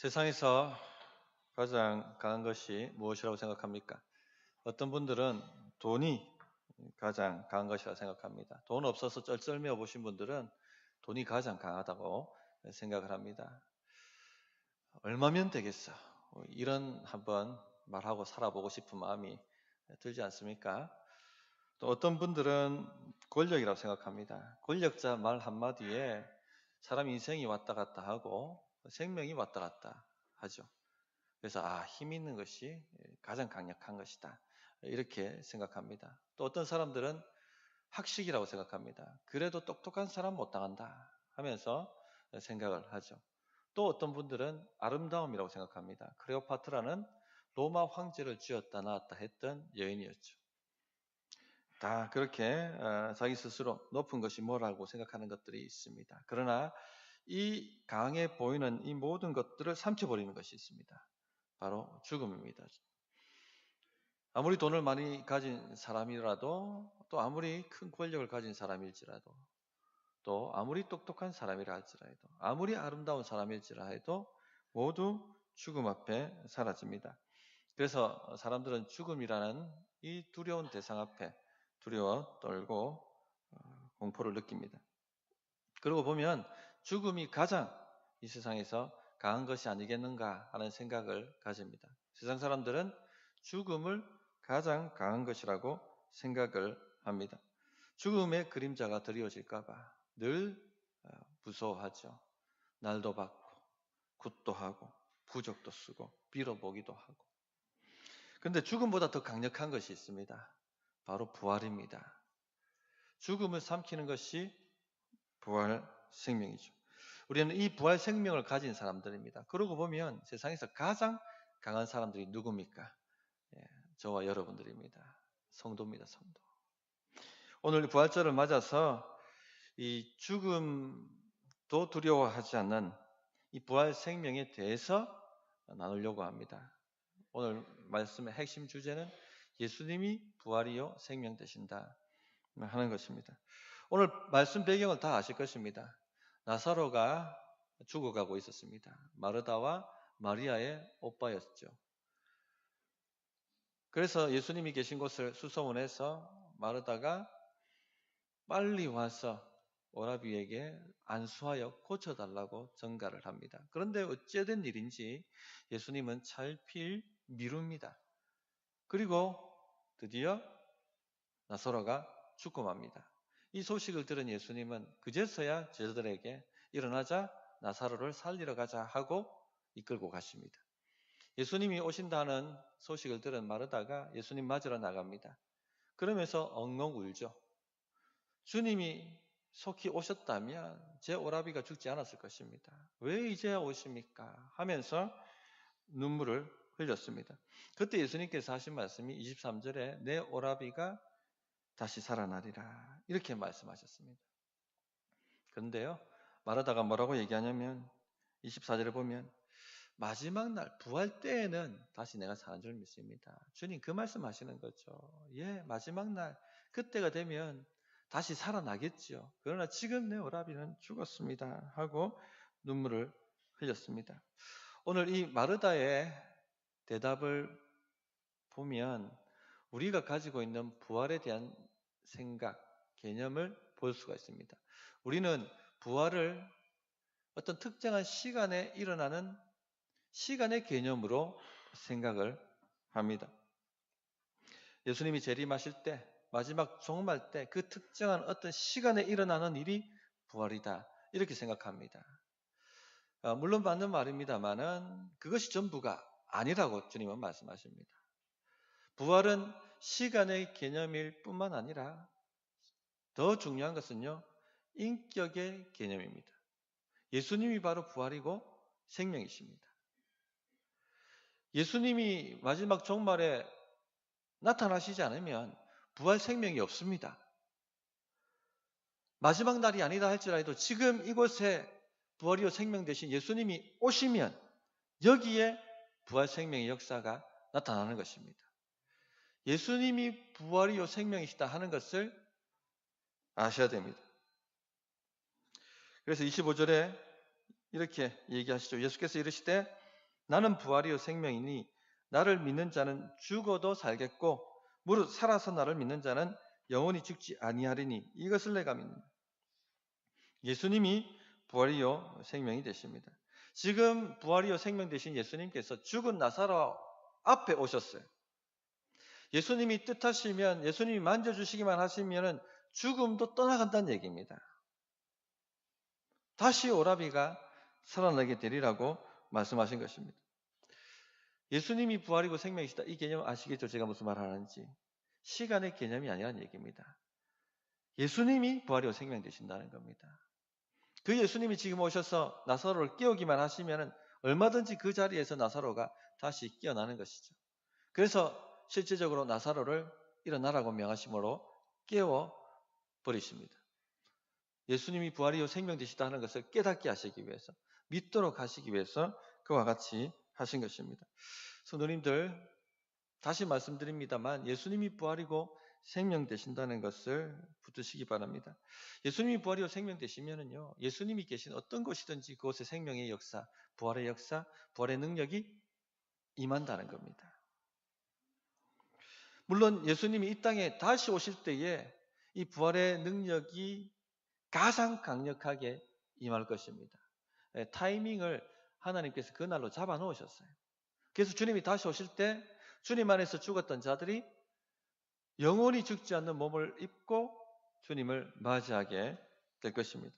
세상에서 가장 강한 것이 무엇이라고 생각합니까? 어떤 분들은 돈이 가장 강한 것이라고 생각합니다. 돈 없어서 쩔쩔매어 보신 분들은 돈이 가장 강하다고 생각을 합니다. 얼마면 되겠어? 이런 한번 말하고 살아보고 싶은 마음이 들지 않습니까? 또 어떤 분들은 권력이라고 생각합니다. 권력자 말 한마디에 사람 인생이 왔다 갔다 하고 생명이 왔다 갔다 하죠. 그래서 힘 있는 것이 가장 강력한 것이다. 이렇게 생각합니다. 또 어떤 사람들은 학식이라고 생각합니다. 그래도 똑똑한 사람 못 당한다 하면서 생각을 하죠. 또 어떤 분들은 아름다움이라고 생각합니다. 클레오파트라는 로마 황제를 쥐었다 낳았다 했던 여인이었죠. 다 그렇게 자기 스스로 높은 것이 뭐라고 생각하는 것들이 있습니다. 그러나 이 강해 보이는 이 모든 것들을 삼켜버리는 것이 있습니다. 바로 죽음입니다. 아무리 돈을 많이 가진 사람이라도, 또 아무리 큰 권력을 가진 사람일지라도, 또 아무리 똑똑한 사람이라 할지라도, 아무리 아름다운 사람일지라 해도 모두 죽음 앞에 사라집니다. 그래서 사람들은 죽음이라는 이 두려운 대상 앞에 두려워 떨고 공포를 느낍니다. 그러고 보면 죽음이 가장 이 세상에서 강한 것이 아니겠는가 하는 생각을 가집니다. 세상 사람들은 죽음을 가장 강한 것이라고 생각을 합니다. 죽음의 그림자가 드리워질까봐 늘 무서워하죠. 날도 받고 굿도 하고 부적도 쓰고 빌어보기도 하고. 그런데 죽음보다 더 강력한 것이 있습니다. 바로 부활입니다. 죽음을 삼키는 것이 부활 생명이죠. 우리는 이 부활 생명을 가진 사람들입니다. 그러고 보면 세상에서 가장 강한 사람들이 누굽니까? 저와 여러분들입니다. 성도입니다. 성도. 오늘 부활절을 맞아서 이 죽음도 두려워하지 않는 이 부활 생명에 대해서 나누려고 합니다. 오늘 말씀의 핵심 주제는 예수님이 부활이요 생명 되신다 하는 것입니다. 오늘 말씀 배경을 다 아실 것입니다. 나사로가 죽어가고 있었습니다. 마르다와 마리아의 오빠였죠. 그래서 예수님이 계신 곳을 수소문해서 마르다가 빨리 와서 오라비에게 안수하여 고쳐달라고 전가를 합니다. 그런데 어찌된 일인지 예수님은 차일피일 미룹니다. 그리고 드디어 나사로가 죽고 맙니다. 이 소식을 들은 예수님은 그제서야 제자들에게 일어나자 나사로를 살리러 가자 하고 이끌고 가십니다. 예수님이 오신다는 소식을 들은 마르다가 예수님 맞으러 나갑니다. 그러면서 엉엉 울죠. 주님이 속히 오셨다면 제 오라비가 죽지 않았을 것입니다. 왜 이제야 오십니까? 하면서 눈물을 흘렸습니다. 그때 예수님께서 하신 말씀이 23절에 내 오라비가 다시 살아나리라 이렇게 말씀하셨습니다. 그런데요, 마르다가 뭐라고 얘기하냐면 24절에 보면 마지막 날 부활 때에는 다시 내가 사는 줄 믿습니다. 주님 그 말씀하시는 거죠. 마지막 날 그때가 되면 다시 살아나겠죠. 그러나 지금 내 오라비는 죽었습니다 하고 눈물을 흘렸습니다. 오늘 이 마르다의 대답을 보면 우리가 가지고 있는 부활에 대한 생각, 개념을 볼 수가 있습니다. 우리는 부활을 어떤 특정한 시간에 일어나는 시간의 개념으로 생각을 합니다. 예수님이 재림하실 때, 마지막 종말 때 그 특정한 어떤 시간에 일어나는 일이 부활이다. 이렇게 생각합니다. 물론 맞는 말입니다만은 그것이 전부가 아니라고 주님은 말씀하십니다. 부활은 시간의 개념일 뿐만 아니라 더 중요한 것은요, 인격의 개념입니다. 예수님이 바로 부활이고 생명이십니다. 예수님이 마지막 종말에 나타나시지 않으면 부활 생명이 없습니다. 마지막 날이 아니다 할지라도 지금 이곳에 부활이요 생명 되신 예수님이 오시면 여기에 부활 생명의 역사가 나타나는 것입니다. 예수님이 부활이요 생명이시다 하는 것을 아셔야 됩니다. 그래서 25절에 이렇게 얘기하시죠. 예수께서 이르시되 나는 부활이요 생명이니 나를 믿는 자는 죽어도 살겠고 무릇 살아서 나를 믿는 자는 영원히 죽지 아니하리니 이것을 내가 믿는다. 예수님이 부활이요 생명이 되십니다. 지금 부활이요 생명 되신 예수님께서 죽은 나사로 앞에 오셨어요. 예수님이 뜻하시면, 예수님이 만져주시기만 하시면 죽음도 떠나간다는 얘기입니다. 다시 오라비가 살아나게 되리라고 말씀하신 것입니다. 예수님이 부활이고 생명이시다. 이 개념 아시겠죠? 제가 무슨 말 하는지. 시간의 개념이 아니라는 얘기입니다. 예수님이 부활이고 생명 되신다는 겁니다. 그 예수님이 지금 오셔서 나사로를 깨우기만 하시면 얼마든지 그 자리에서 나사로가 다시 깨어나는 것이죠. 그래서 실제적으로 나사로를 일어나라고 명하심으로 깨워버리십니다. 예수님이 부활이요 생명 되시다 하는 것을 깨닫게 하시기 위해서, 믿도록 하시기 위해서 그와 같이 하신 것입니다. 성도님들, 다시 말씀드립니다만 예수님이 부활이고 생명 되신다는 것을 붙드시기 바랍니다. 예수님이 부활이요 생명 되시면은요, 예수님이 계신 어떤 곳이든지 그곳에 생명의 역사, 부활의 역사, 부활의 능력이 임한다는 겁니다. 물론 예수님이 이 땅에 다시 오실 때에 이 부활의 능력이 가장 강력하게 임할 것입니다. 타이밍을 하나님께서 그날로 잡아 놓으셨어요. 그래서 주님이 다시 오실 때 주님 안에서 죽었던 자들이 영원히 죽지 않는 몸을 입고 주님을 맞이하게 될 것입니다.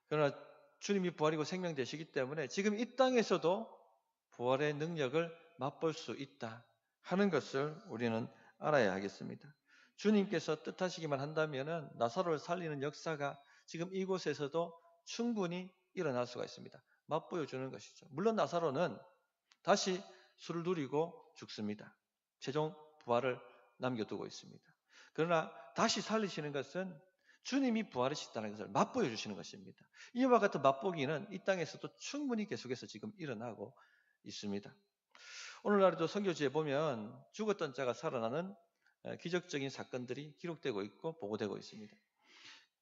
그러나 주님이 부활이고 생명 되시기 때문에 지금 이 땅에서도 부활의 능력을 맛볼 수 있다 하는 것을 우리는 알아야 하겠습니다. 주님께서 뜻하시기만 한다면 나사로를 살리는 역사가 지금 이곳에서도 충분히 일어날 수가 있습니다. 맛보여주는 것이죠. 물론 나사로는 다시 술을 누리고 죽습니다. 최종 부활을 남겨두고 있습니다. 그러나 다시 살리시는 것은 주님이 부활하시다는 것을 맛보여 주시는 것입니다. 이와 같은 맛보기는 이 땅에서도 충분히 계속해서 지금 일어나고 있습니다. 오늘날에도 선교지에 보면 죽었던 자가 살아나는 기적적인 사건들이 기록되고 있고 보고되고 있습니다.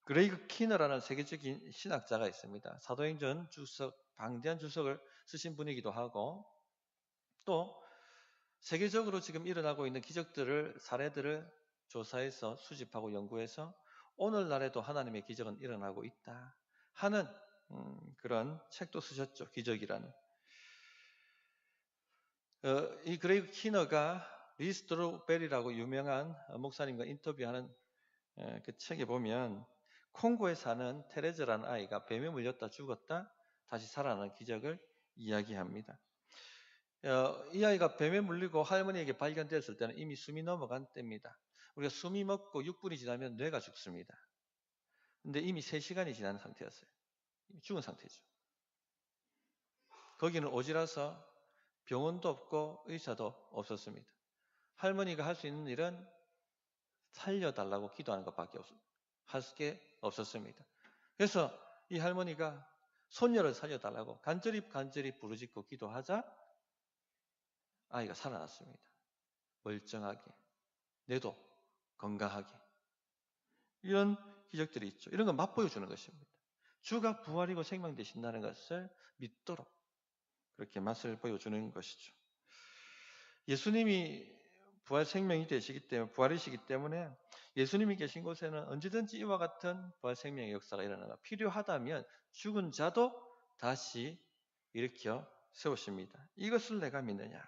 그레이그 키너라는 세계적인 신학자가 있습니다. 사도행전 주석, 방대한 주석을 쓰신 분이기도 하고 또 세계적으로 지금 일어나고 있는 기적들을, 사례들을 조사해서 수집하고 연구해서 오늘날에도 하나님의 기적은 일어나고 있다 하는 그런 책도 쓰셨죠. 기적이라는. 이 그레이그 키너가 리스트로 벨이라고 유명한 목사님과 인터뷰하는 그 책에 보면 콩고에 사는 테레즈라는 아이가 뱀에 물렸다 죽었다 다시 살아나는 기적을 이야기합니다. 이 아이가 뱀에 물리고 할머니에게 발견되었을 때는 이미 숨이 넘어간 때입니다. 우리가 숨이 먹고 6분이 지나면 뇌가 죽습니다. 근데 이미 3시간이 지난 상태였어요. 죽은 상태죠. 거기는 오지라서 병원도 없고 의사도 없었습니다. 할머니가 할 수 있는 일은 살려달라고 기도하는 것밖에 할 게 없었습니다. 그래서 이 할머니가 손녀를 살려달라고 간절히 부르짖고 기도하자 아이가 살아났습니다. 멀쩡하게, 뇌도 건강하게. 이런 기적들이 있죠. 이런 건 맛보여주는 것입니다. 주가 부활이고 생명 되신다는 것을 믿도록 그렇게 맛을 보여주는 것이죠. 예수님이 부활 생명이 되시기 때문에, 부활이시기 때문에 예수님이 계신 곳에는 언제든지 이와 같은 부활 생명의 역사가 일어나가 필요하다면 죽은 자도 다시 일으켜 세우십니다. 이것을 내가 믿느냐?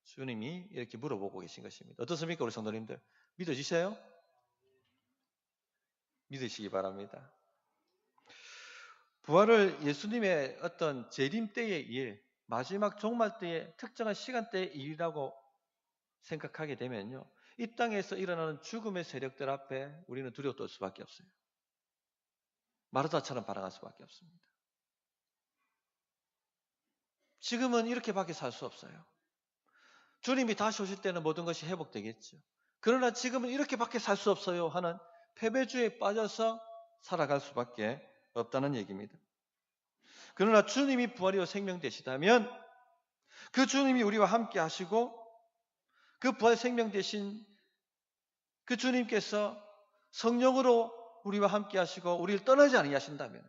주님이 이렇게 물어보고 계신 것입니다. 어떻습니까, 우리 성도님들? 믿어지세요? 믿으시기 바랍니다. 부활을 예수님의 어떤 재림 때의 일, 마지막 종말 때의 특정한 시간대의 일이라고 생각하게 되면요, 이 땅에서 일어나는 죽음의 세력들 앞에 우리는 두려워 떨 수밖에 없어요. 마르다처럼 반응할 수밖에 없습니다. 지금은 이렇게밖에 살 수 없어요. 주님이 다시 오실 때는 모든 것이 회복되겠죠. 그러나 지금은 이렇게밖에 살 수 없어요 하는 패배주의에 빠져서 살아갈 수밖에 없다는 얘기입니다. 그러나 주님이 부활이요 생명 되시다면 그 주님이 우리와 함께 하시고 그 부활 생명 되신 그 주님께서 성령으로 우리와 함께 하시고 우리를 떠나지 아니하신다면,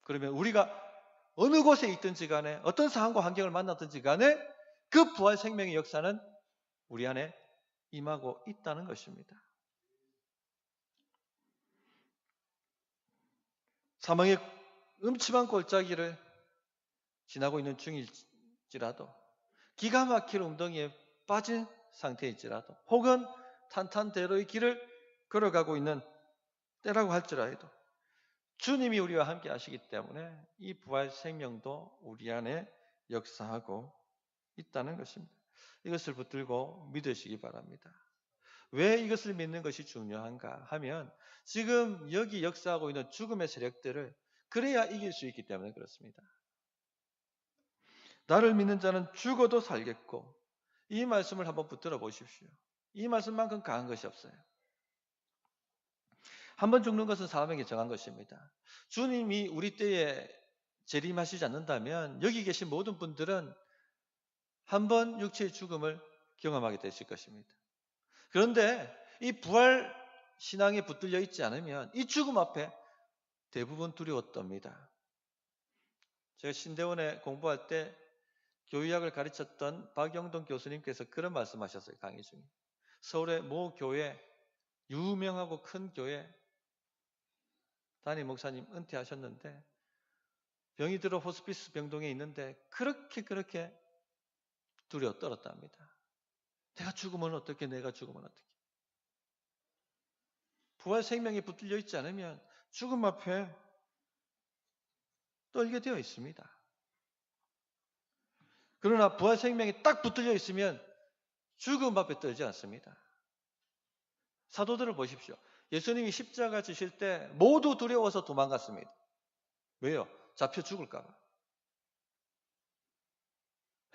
그러면 우리가 어느 곳에 있든지 간에 어떤 상황과 환경을 만났든지 간에 그 부활 생명의 역사는 우리 안에 임하고 있다는 것입니다. 사망의 음침한 골짜기를 지나고 있는 중일지라도, 기가 막힐 웅덩이에 빠진 상태일지라도, 혹은 탄탄대로의 길을 걸어가고 있는 때라고 할지라도 주님이 우리와 함께 하시기 때문에 이 부활 생명도 우리 안에 역사하고 있다는 것입니다. 이것을 붙들고 믿으시기 바랍니다. 왜 이것을 믿는 것이 중요한가 하면 지금 여기 역사하고 있는 죽음의 세력들을 그래야 이길 수 있기 때문에 그렇습니다. 나를 믿는 자는 죽어도 살겠고, 이 말씀을 한번 붙들어 보십시오. 이 말씀만큼 강한 것이 없어요. 한번 죽는 것은 사람에게 정한 것입니다. 주님이 우리 때에 재림하시지 않는다면 여기 계신 모든 분들은 한번 육체의 죽음을 경험하게 되실 것입니다. 그런데 이 부활 신앙에 붙들려 있지 않으면 이 죽음 앞에 대부분 두려웠답니다. 제가 신대원에 공부할 때 교의학을 가르쳤던 박영동 교수님께서 그런 말씀하셨어요. 강의 중에. 서울의 모 교회, 유명하고 큰 교회 담임 목사님 은퇴하셨는데 병이 들어 호스피스 병동에 있는데 그렇게 두려워 떨었답니다. 내가 죽으면 어떻게, 내가 죽으면 어떻게. 부활 생명이 붙들려 있지 않으면 죽음 앞에 떨게 되어 있습니다. 그러나 부활 생명이 딱 붙들려 있으면 죽음 앞에 떨지 않습니다. 사도들을 보십시오. 예수님이 십자가 지실 때 모두 두려워서 도망갔습니다. 왜요? 잡혀 죽을까 봐.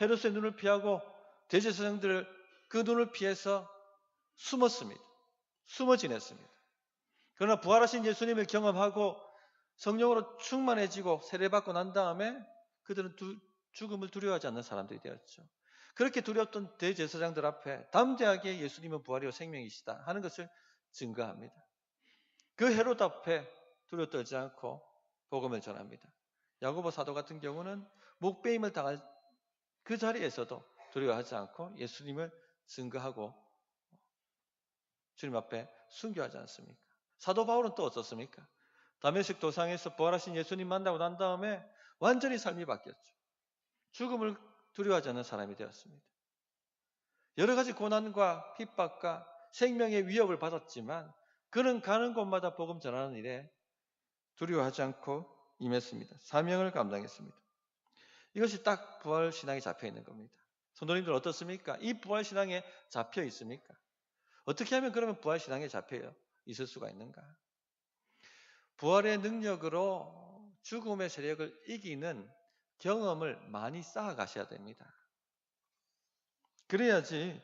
헤롯의 눈을 피하고 대제사장들 그 눈을 피해서 숨었습니다. 숨어 지냈습니다. 그러나 부활하신 예수님을 경험하고 성령으로 충만해지고 세례받고 난 다음에 그들은 죽음을 두려워하지 않는 사람들이 되었죠. 그렇게 두려웠던 대제사장들 앞에 담대하게 예수님은 부활이요 생명이시다 하는 것을 증거합니다. 그 헤롯 앞에 두려워 떨지 않고 복음을 전합니다. 야고보 사도 같은 경우는 목배임을 당할 그 자리에서도 두려워하지 않고 예수님을 증거하고 주님 앞에 순교하지 않습니까? 사도 바울은 또 어떻습니까? 다메섹 도상에서 부활하신 예수님 만나고 난 다음에 완전히 삶이 바뀌었죠. 죽음을 두려워하지 않는 사람이 되었습니다. 여러 가지 고난과 핍박과 생명의 위협을 받았지만 그는 가는 곳마다 복음 전하는 일에 두려워하지 않고 임했습니다. 사명을 감당했습니다. 이것이 딱 부활신앙에 잡혀 있는 겁니다. 성도님들 어떻습니까? 이 부활신앙에 잡혀 있습니까? 어떻게 하면 그러면 부활신앙에 잡혀 있을 수가 있는가? 부활의 능력으로 죽음의 세력을 이기는 경험을 많이 쌓아가셔야 됩니다. 그래야지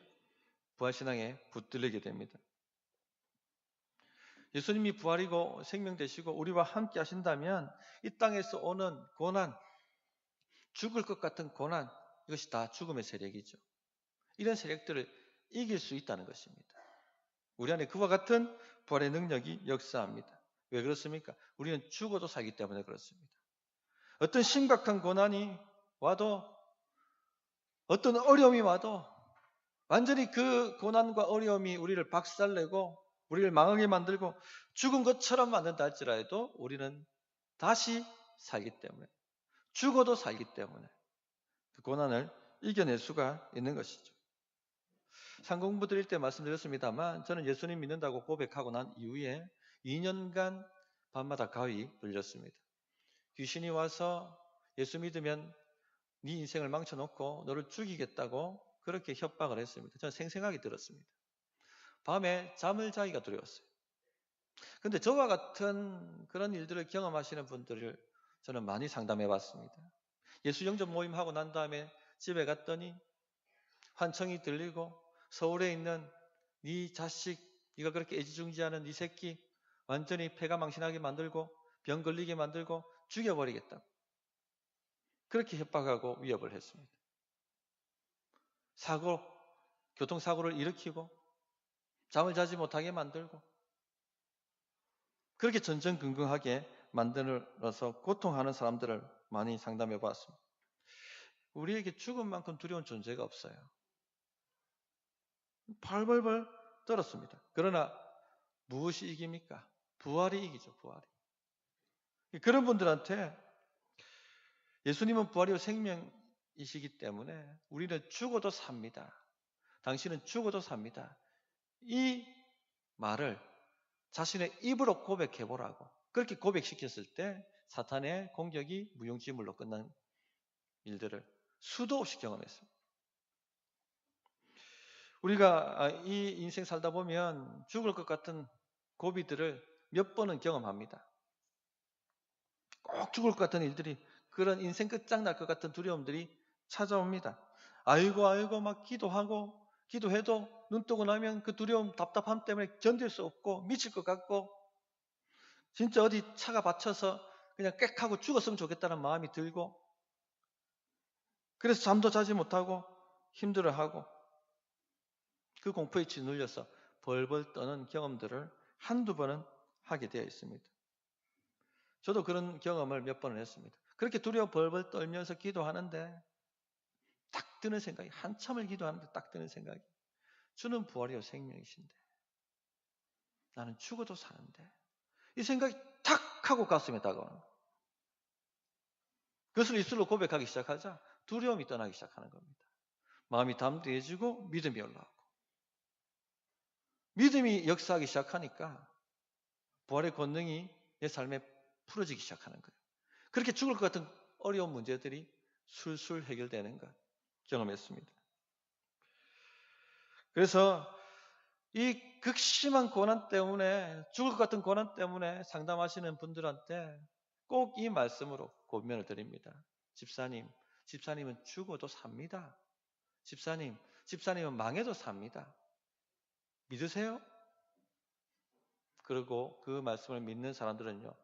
부활신앙에 붙들리게 됩니다. 예수님이 부활이고 생명 되시고 우리와 함께 하신다면 이 땅에서 오는 고난, 죽을 것 같은 고난, 이것이 다 죽음의 세력이죠. 이런 세력들을 이길 수 있다는 것입니다. 우리 안에 그와 같은 부활의 능력이 역사합니다. 왜 그렇습니까? 우리는 죽어도 살기 때문에 그렇습니다. 어떤 심각한 고난이 와도, 어떤 어려움이 와도 완전히 그 고난과 어려움이 우리를 박살내고 우리를 망하게 만들고 죽은 것처럼 만든다 할지라도 우리는 다시 살기 때문에, 죽어도 살기 때문에 그 고난을 이겨낼 수가 있는 것이죠. 상공부 드릴 때 말씀드렸습니다만 저는 예수님 믿는다고 고백하고 난 이후에 2년간 밤마다 가위 돌렸습니다. 귀신이 와서 예수 믿으면 네 인생을 망쳐놓고 너를 죽이겠다고 그렇게 협박을 했습니다. 저는 생생하게 들었습니다. 밤에 잠을 자기가 두려웠어요. 그런데 저와 같은 그런 일들을 경험하시는 분들을 저는 많이 상담해 봤습니다. 예수 영접 모임하고 난 다음에 집에 갔더니 환청이 들리고 서울에 있는 네 자식, 네가 그렇게 애지중지하는 네 새끼 완전히 폐가 망신하게 만들고 병 걸리게 만들고 죽여버리겠다고 그렇게 협박하고 위협을 했습니다. 교통사고를 일으키고 잠을 자지 못하게 만들고 그렇게 전전긍긍하게 만들어서 고통하는 사람들을 많이 상담해 봤습니다. 우리에게 죽음만큼 두려운 존재가 없어요. 벌벌벌 떨었습니다. 그러나 무엇이 이깁니까? 부활이 이기죠. 부활이. 그런 분들한테 예수님은 부활이요 생명이시기 때문에 우리는 죽어도 삽니다. 당신은 죽어도 삽니다. 이 말을 자신의 입으로 고백해보라고. 그렇게 고백시켰을 때 사탄의 공격이 무용지물로 끝난 일들을 수도 없이 경험했습니다. 우리가 이 인생 살다 보면 죽을 것 같은 고비들을 몇 번은 경험합니다. 꼭 죽을 것 같은 일들이, 그런 인생 끝장날 것 같은 두려움들이 찾아옵니다. 아이고 막 기도해도 눈 뜨고 나면 그 두려움, 답답함 때문에 견딜 수 없고 미칠 것 같고 진짜 어디 차가 받쳐서 그냥 꽥 하고 죽었으면 좋겠다는 마음이 들고, 그래서 잠도 자지 못하고 힘들어하고 그 공포에 짓눌려서 벌벌 떠는 경험들을 한두 번은 하게 되어 있습니다. 저도 그런 경험을 몇 번을 했습니다. 그렇게 두려워 벌벌 떨면서 기도하는데 딱 드는 생각이, 한참을 기도하는데 딱 드는 생각이, 주는 부활이요 생명이신데 나는 죽어도 사는데, 이 생각이 탁 하고 가슴에 다가오는 거예요. 그것을 입술로 고백하기 시작하자 두려움이 떠나기 시작하는 겁니다. 마음이 담대해지고 믿음이 올라오고, 믿음이 역사하기 시작하니까 부활의 권능이 내 삶에 풀어지기 시작하는 거예요. 그렇게 죽을 것 같은 어려운 문제들이 술술 해결되는 것 경험했습니다. 그래서 이 극심한 고난 때문에, 죽을 것 같은 고난 때문에 상담하시는 분들한테 꼭 이 말씀으로 고민을 드립니다. 집사님은 죽어도 삽니다. 집사님은 망해도 삽니다. 믿으세요? 그리고 그 말씀을 믿는 사람들은요,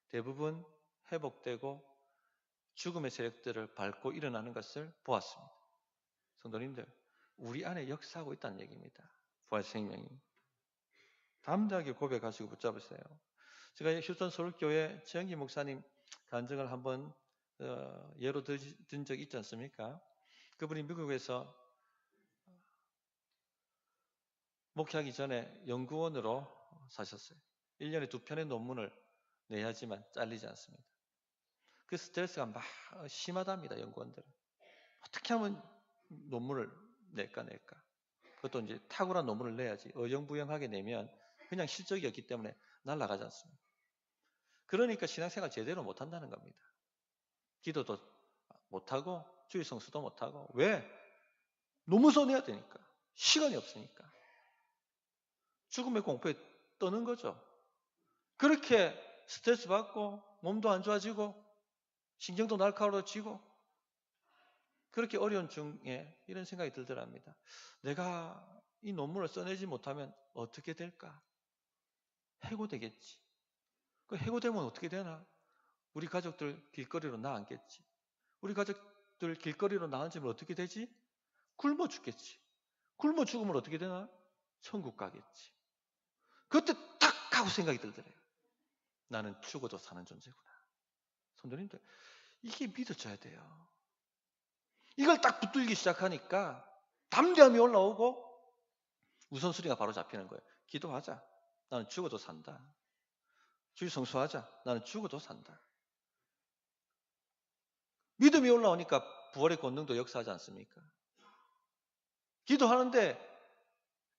대부분 회복되고 죽음의 세력들을 밟고 일어나는 것을 보았습니다. 성도님들, 우리 안에 역사하고 있다는 얘기입니다. 부활 생명이. 담대하게 고백하시고 붙잡으세요. 제가 휴스턴 서울교회 최영기 목사님 간증을 한번 예로 든 적이 있지 않습니까? 그분이 미국에서 목회하기 전에 연구원으로 사셨어요. 1년에 2편의 논문을 내야 하지만 잘리지 않습니다. 그 스트레스가 막 심하답니다. 연구원들은. 어떻게 하면 논문을 낼까. 그것도 이제 탁월한 논문을 내야지 어영부영하게 내면 그냥 실적이 없기 때문에 날아가지 않습니다. 그러니까 신앙생활 제대로 못한다는 겁니다. 기도도 못하고 주일 성수도 못하고. 왜? 논문서 내야 되니까. 시간이 없으니까. 죽음의 공포에 떠는 거죠. 그렇게 스트레스 받고 몸도 안 좋아지고 신경도 날카로워지고 그렇게 어려운 중에 이런 생각이 들더랍니다. 내가 이 논문을 써내지 못하면 어떻게 될까? 해고되겠지. 그 해고되면 어떻게 되나? 우리 가족들 길거리로 나앉겠지. 우리 가족들 길거리로 나앉으면 어떻게 되지? 굶어 죽겠지. 굶어 죽으면 어떻게 되나? 천국 가겠지. 그때 딱 하고 생각이 들더래요. 나는 죽어도 사는 존재구나. 성도님들, 이게 믿어져야 돼요. 이걸 딱 붙들기 시작하니까 담대함이 올라오고 우선순위가 바로 잡히는 거예요. 기도하자. 나는 죽어도 산다. 주일 성수하자. 나는 죽어도 산다. 믿음이 올라오니까 부활의 권능도 역사하지 않습니까? 기도하는데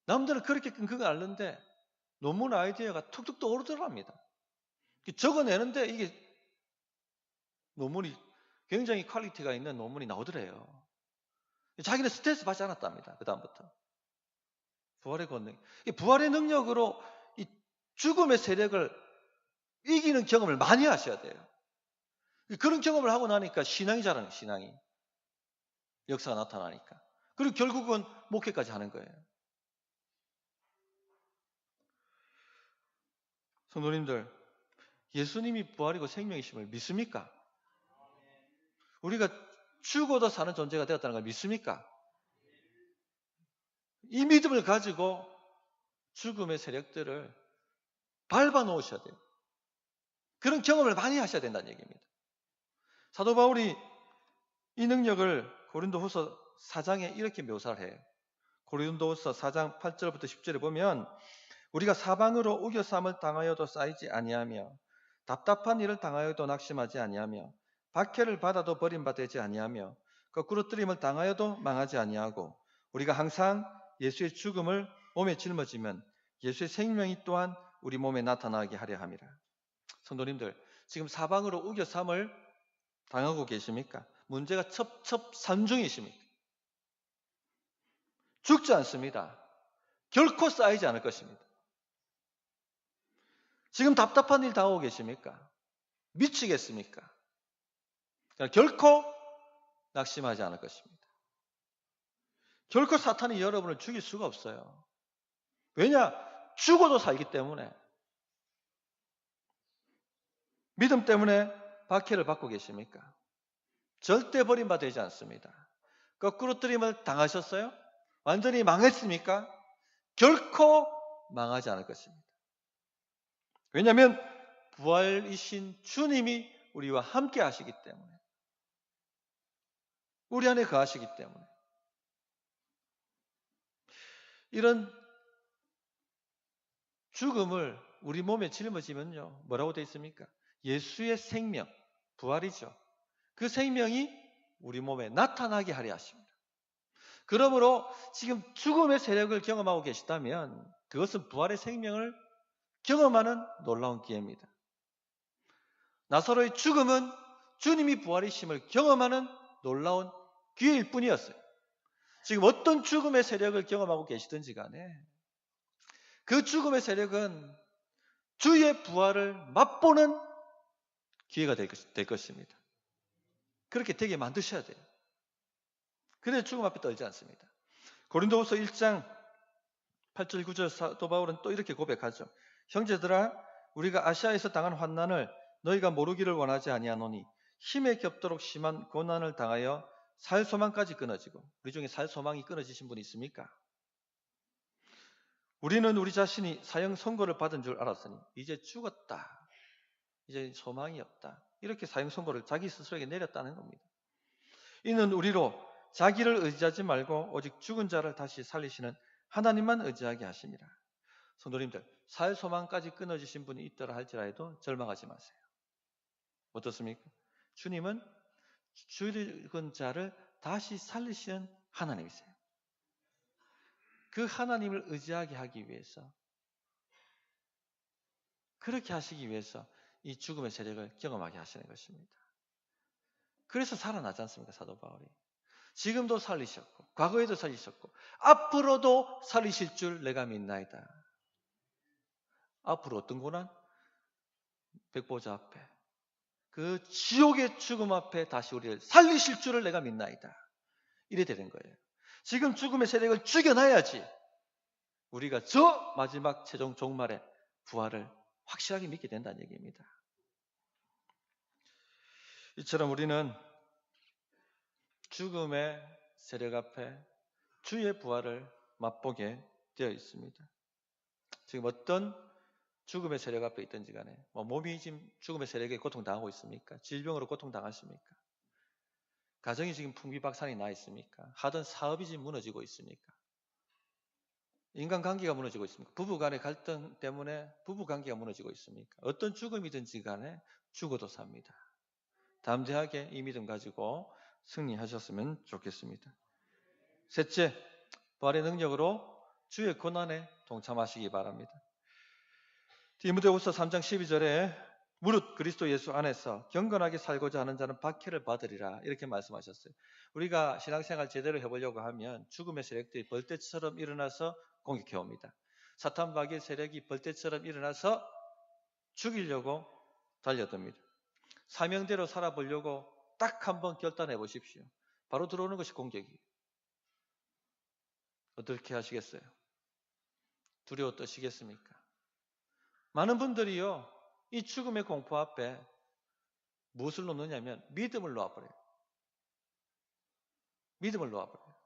남들은 그렇게 끙끙 앓는데 논문 아이디어가 툭툭 떠오르더랍니다. 적어내는데 이게 논문이 굉장히 퀄리티가 있는 논문이 나오더래요. 자기는 스트레스 받지 않았답니다. 그 다음부터. 부활의 권능. 부활의 능력으로 이 죽음의 세력을 이기는 경험을 많이 하셔야 돼요. 그런 경험을 하고 나니까 신앙이 자라는, 신앙이. 역사가 나타나니까. 그리고 결국은 목회까지 하는 거예요. 성도님들, 예수님이 부활이고 생명이심을 믿습니까? 우리가 죽어도 사는 존재가 되었다는 걸 믿습니까? 이 믿음을 가지고 죽음의 세력들을 밟아 놓으셔야 돼요. 그런 경험을 많이 하셔야 된다는 얘기입니다. 사도 바울이 이 능력을 고린도후서 4장에 이렇게 묘사를 해요. 고린도후서 4장 8절부터 10절에 보면 우리가 사방으로 우겨쌈을 당하여도 쌓이지 아니하며 답답한 일을 당하여도 낙심하지 아니하며 박해를 받아도 버림받지 아니하며 거꾸로 뜨림을 당하여도 망하지 아니하고 우리가 항상 예수의 죽음을 몸에 짊어지면 예수의 생명이 또한 우리 몸에 나타나게 하려 함이라. 성도님들, 지금 사방으로 우겨쌈을 당하고 계십니까? 문제가 첩첩산중이십니까? 죽지 않습니다. 결코 쌓이지 않을 것입니다. 지금 답답한 일 당하고 계십니까? 미치겠습니까? 결코 낙심하지 않을 것입니다. 결코 사탄이 여러분을 죽일 수가 없어요. 왜냐? 죽어도 살기 때문에. 믿음 때문에 박해를 받고 계십니까? 절대 버림받지 않습니다. 거꾸로 뜨림을 당하셨어요? 완전히 망했습니까? 결코 망하지 않을 것입니다. 왜냐하면 부활이신 주님이 우리와 함께 하시기 때문에, 우리 안에 거하시기 때문에. 이런 죽음을 우리 몸에 짊어지면요, 뭐라고 되어 있습니까? 예수의 생명, 부활이죠. 그 생명이 우리 몸에 나타나게 하려 하십니다. 그러므로 지금 죽음의 세력을 경험하고 계시다면 그것은 부활의 생명을 경험하는 놀라운 기회입니다. 나사로의 죽음은 주님이 부활이심을 경험하는 놀라운 기회일 뿐이었어요. 지금 어떤 죽음의 세력을 경험하고 계시든지 간에 그 죽음의 세력은 주의 부활을 맛보는 기회가 될 것입니다. 그렇게 되게 만드셔야 돼요. 그래야 죽음 앞에 떨지 않습니다. 고린도후서 1장 8절 9절 사도 바울은 또 이렇게 고백하죠. 형제들아, 우리가 아시아에서 당한 환난을 너희가 모르기를 원하지 아니하노니 힘에 겹도록 심한 고난을 당하여 살 소망까지 끊어지고. 우리 중에 살 소망이 끊어지신 분이 있습니까? 우리는 우리 자신이 사형 선고를 받은 줄 알았으니 이제 죽었다, 이제 소망이 없다, 이렇게 사형 선고를 자기 스스로에게 내렸다는 겁니다. 이는 우리로 자기를 의지하지 말고 오직 죽은 자를 다시 살리시는 하나님만 의지하게 하십니다. 성도님들, 살 소망까지 끊어지신 분이 있더라 할지라도 절망하지 마세요. 어떻습니까? 주님은 죽은 자를 다시 살리시는 하나님이세요. 그 하나님을 의지하게 하기 위해서, 그렇게 하시기 위해서 이 죽음의 세력을 경험하게 하시는 것입니다. 그래서 살아나지 않습니까? 사도 바울이. 지금도 살리셨고 과거에도 살리셨고 앞으로도 살리실 줄 내가 믿나이다. 앞으로 어떤 고난? 백보자 앞에, 그 지옥의 죽음 앞에 다시 우리를 살리실 줄을 내가 믿나이다. 이래 되는 거예요. 지금 죽음의 세력을 죽여놔야지 우리가 저 마지막 최종 종말의 부활을 확실하게 믿게 된다는 얘기입니다. 이처럼 우리는 죽음의 세력 앞에 주의 부활을 맛보게 되어 있습니다. 지금 어떤 죽음의 세력 앞에 있든지 간에 몸이 지금 죽음의 세력에 고통당하고 있습니까? 질병으로 고통당하십니까? 가정이 지금 풍비박산이 나 있습니까? 하던 사업이 지금 무너지고 있습니까? 인간관계가 무너지고 있습니까? 부부간의 갈등 때문에 부부관계가 무너지고 있습니까? 어떤 죽음이든지 간에 죽어도 삽니다. 담대하게 이 믿음 가지고 승리하셨으면 좋겠습니다. 셋째, 부활의 능력으로 주의 고난에 동참하시기 바랍니다. 디모데후서 3장 12절에 무릇 그리스도 예수 안에서 경건하게 살고자 하는 자는 박해를 받으리라, 이렇게 말씀하셨어요. 우리가 신앙생활 제대로 해보려고 하면 죽음의 세력들이 벌떼처럼 일어나서 공격해옵니다. 사탄 마귀의 세력이 벌떼처럼 일어나서 죽이려고 달려듭니다. 사명대로 살아보려고 딱 한번 결단해 보십시오. 바로 들어오는 것이 공격이에요. 어떻게 하시겠어요? 두려워 떠시겠습니까? 많은 분들이요, 이 죽음의 공포 앞에 무엇을 놓느냐면 믿음을 놓아버려요. 믿음을 놓아버려요.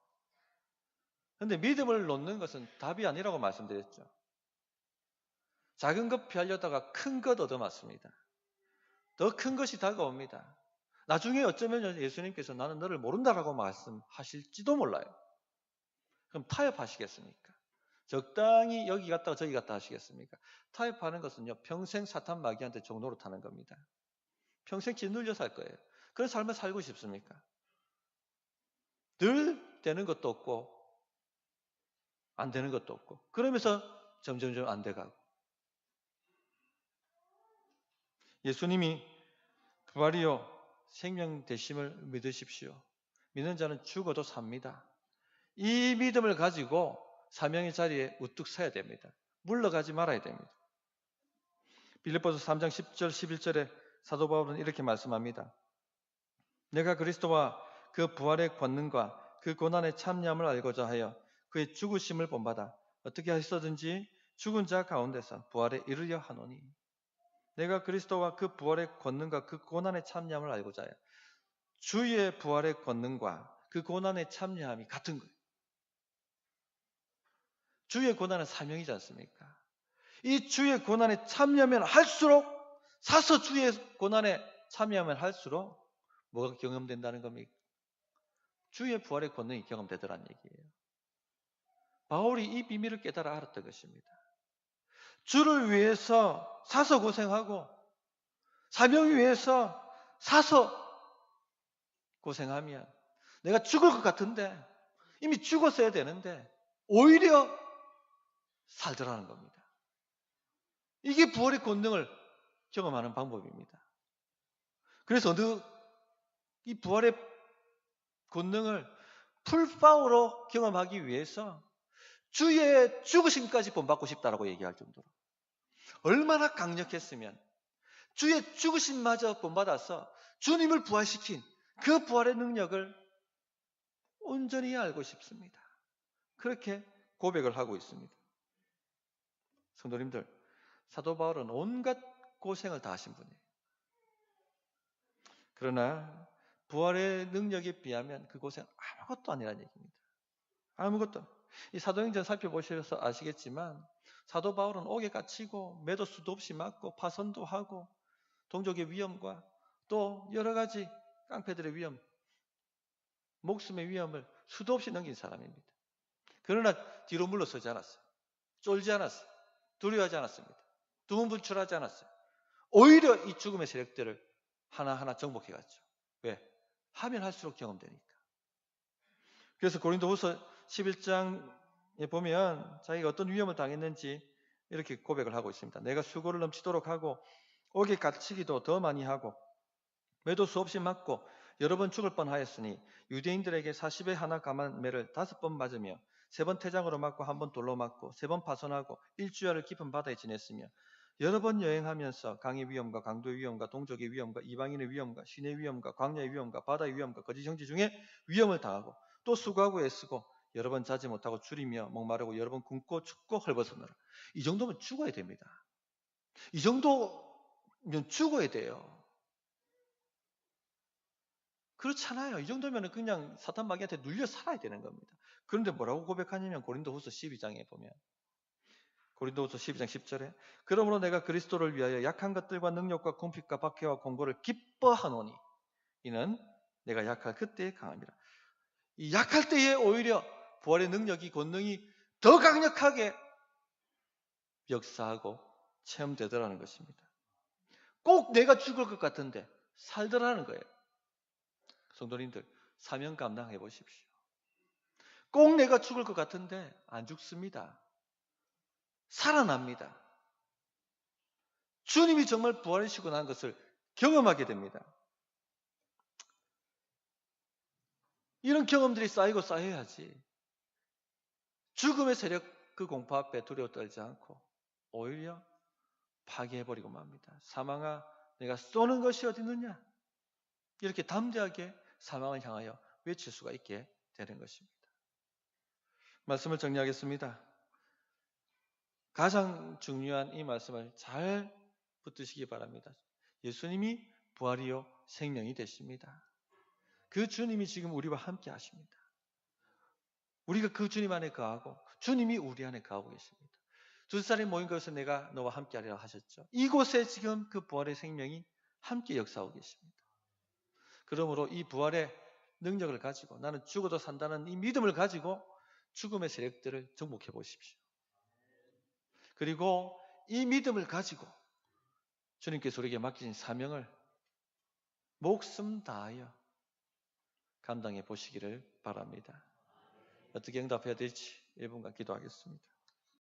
그런데 믿음을 놓는 것은 답이 아니라고 말씀드렸죠. 작은 것 피하려다가 큰 것 얻어맞습니다. 더 큰 것이 다가옵니다. 나중에 어쩌면 예수님께서 나는 너를 모른다라고 말씀하실지도 몰라요. 그럼 타협하시겠습니까? 적당히 여기 갔다가 저기 갔다 하시겠습니까? 타협하는 것은요, 평생 사탄 마귀한테 종노릇하는 겁니다. 평생 짓눌려 살 거예요. 그런 삶을 살고 싶습니까? 늘 되는 것도 없고 안 되는 것도 없고 그러면서 점점점 안 돼가고. 예수님이 부활이요 생명 되심을 믿으십시오. 믿는 자는 죽어도 삽니다. 이 믿음을 가지고 사명의 자리에 우뚝 서야 됩니다. 물러가지 말아야 됩니다. 빌립보서 3장 10절 11절에 사도 바울은 이렇게 말씀합니다. 내가 그리스도와 그 부활의 권능과 그 고난의 참여함을 알고자 하여 그의 죽으심을 본받아 어떻게 하시든지 죽은 자 가운데서 부활에 이르려 하노니. 내가 그리스도와 그 부활의 권능과 그 고난의 참여함을 알고자 하여. 주의 부활의 권능과 그 고난의 참여함이 같은 거예요. 주의 고난은 사명이지 않습니까? 이 주의 고난에 참여하면 할수록, 사서 주의 고난에 참여하면 할수록 뭐가 경험된다는 겁니까? 주의 부활의 권능이 경험되더라는 얘기예요. 바울이 이 비밀을 깨달아 알았던 것입니다. 주를 위해서 사서 고생하고 사명을 위해서 사서 고생하면 내가 죽을 것 같은데, 이미 죽었어야 되는데 오히려 살더라는 겁니다. 이게 부활의 권능을 경험하는 방법입니다. 그래서 이 부활의 권능을 풀파워로 경험하기 위해서 주의 죽으심까지 본받고 싶다라고 얘기할 정도로 얼마나 강력했으면 주의 죽으심마저 본받아서 주님을 부활시킨 그 부활의 능력을 온전히 알고 싶습니다. 그렇게 고백을 하고 있습니다. 성도님들, 사도 바울은 온갖 고생을 다 하신 분이에요. 그러나 부활의 능력에 비하면 그 고생 아무것도 아니라는 얘기입니다. 아무것도. 이 사도행전 살펴보셔서 아시겠지만 사도 바울은 옥에 갇히고 매도 수도 없이 맞고 파선도 하고 동족의 위험과 또 여러 가지 깡패들의 위험, 목숨의 위험을 수도 없이 넘긴 사람입니다. 그러나 뒤로 물러서지 않았어요. 쫄지 않았어요. 두려워하지 않았습니다. 두문분출하지 않았어요. 오히려 이 죽음의 세력들을 하나하나 정복해갔죠. 왜? 하면 할수록 경험되니까. 그래서 고린도후서 11장에 보면 자기가 어떤 위험을 당했는지 이렇게 고백을 하고 있습니다. 내가 수고를 넘치도록 하고 옥에 갇히기도 더 많이 하고 매도 수없이 맞고 여러 번 죽을 뻔하였으니 유대인들에게 40에 하나 감한 매를 5번 맞으며 3번 태장으로 맞고 1번 돌로 맞고 3번 파손하고 일주야를 깊은 바다에 지냈으며 여러 번 여행하면서 강의 위험과 강도의 위험과 동족의 위험과 이방인의 위험과 신의 위험과 광야의 위험과 바다의 위험과 거짓 형제 중에 위험을 당하고 또 수고하고 애쓰고 여러 번 자지 못하고 줄이며 목마르고 여러 번 굶고 춥고 헐벗었노라. 이 정도면 죽어야 됩니다. 이 정도면 죽어야 돼요. 그렇잖아요. 이 정도면 그냥 사탄 마귀한테 눌려 살아야 되는 겁니다. 그런데 뭐라고 고백하냐면 고린도후서 12장에 보면 고린도후서 12장 10절에 그러므로 내가 그리스도를 위하여 약한 것들과 능력과 궁핍과 박해와 공고를 기뻐하노니 이는 내가 약할 그때에 강함이라. 이 약할 때에 오히려 부활의 능력이 권능이 더 강력하게 역사하고 체험되더라는 것입니다. 꼭 내가 죽을 것 같은데 살더라는 거예요. 성도님들, 사명 감당해 보십시오. 꼭 내가 죽을 것 같은데 안 죽습니다. 살아납니다. 주님이 정말 부활하시고 난 것을 경험하게 됩니다. 이런 경험들이 쌓이고 쌓여야지 죽음의 세력 그 공포 앞에 두려워 떨지 않고 오히려 파괴해버리고 맙니다. 사망아 내가 쏘는 것이 어디 있느냐, 이렇게 담대하게 사망을 향하여 외칠 수가 있게 되는 것입니다. 말씀을 정리하겠습니다. 가장 중요한 이 말씀을 잘 붙드시기 바랍니다. 예수님이 부활이요 생명이 되십니다. 그 주님이 지금 우리와 함께 하십니다. 우리가 그 주님 안에 거하고 주님이 우리 안에 거하고 계십니다. 두 사람이 모인 곳에서 내가 너와 함께 하리라 하셨죠. 이곳에 지금 그 부활의 생명이 함께 역사하고 계십니다. 그러므로 이 부활의 능력을 가지고 나는 죽어도 산다는 이 믿음을 가지고 죽음의 세력들을 정복해 보십시오. 그리고 이 믿음을 가지고 주님께서 우리에게 맡기신 사명을 목숨 다하여 감당해 보시기를 바랍니다. 어떻게 응답해야 될지 1분간 기도하겠습니다.